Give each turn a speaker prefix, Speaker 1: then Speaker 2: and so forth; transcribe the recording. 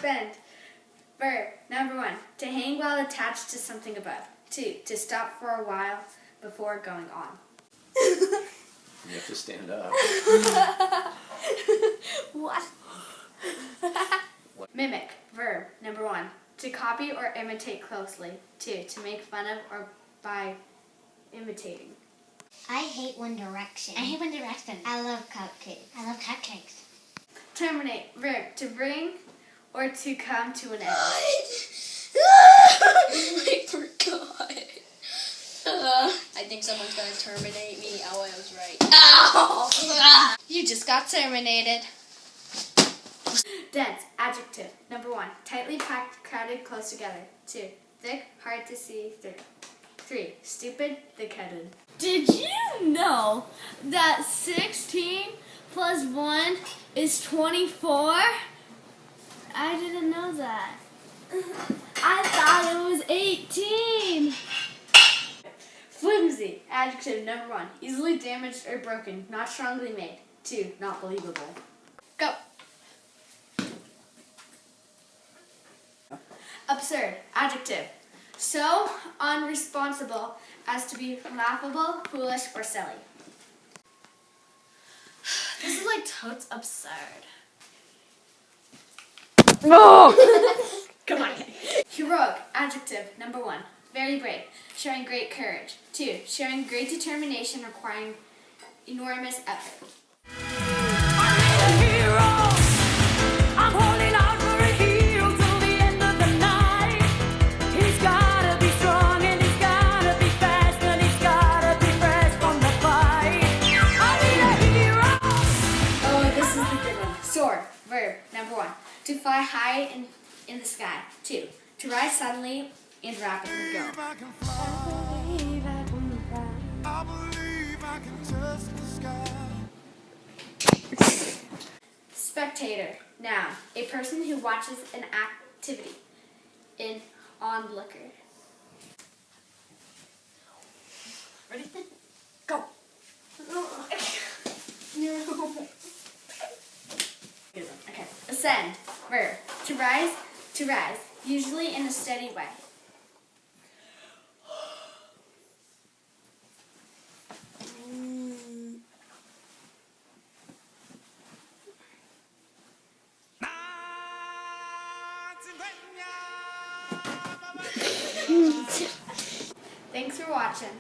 Speaker 1: Bend. Verb. Number 1, to hang while attached to something above. 2, to stop for a while before going on.
Speaker 2: You have to stand up.
Speaker 3: What?
Speaker 1: Mimic. Verb. Number 1, to copy or imitate closely. 2, to make fun of or by imitating.
Speaker 3: I hate One Direction.
Speaker 4: I hate One Direction.
Speaker 3: I love cupcakes.
Speaker 4: I love cupcakes.
Speaker 1: Terminate. Verb. To bring or to come to an end.
Speaker 5: I forgot. I think someone's gonna terminate me. Oh, I was right. Ow!
Speaker 1: You just got terminated. Dense. Adjective. Number 1, tightly packed, crowded, close together. 2, thick, hard to see through. 3, stupid, thick-headed.
Speaker 6: Did you know that 16 plus 1 is 24? I didn't know that. I thought it was 18.
Speaker 1: Flimsy. Adjective. Number 1, easily damaged or broken, not strongly made. 2, not believable. Go. Absurd. Adjective. So unresponsible as to be laughable, foolish, or silly.
Speaker 6: This is like totes absurd.
Speaker 1: Come on. Heroic. Adjective. Number 1, very brave, showing great courage. 2, showing great determination, requiring enormous effort. Oh, this is the good one. Soar. Verb. Number 1, to fly high in the sky. 2, to rise suddenly and rapidly. Go. Spectator. Noun. A person who watches an activity. An onlooker. Ready? Go. Okay. Ascend. Verb. To rise. To rise. Usually in a steady way. Thanks for watching.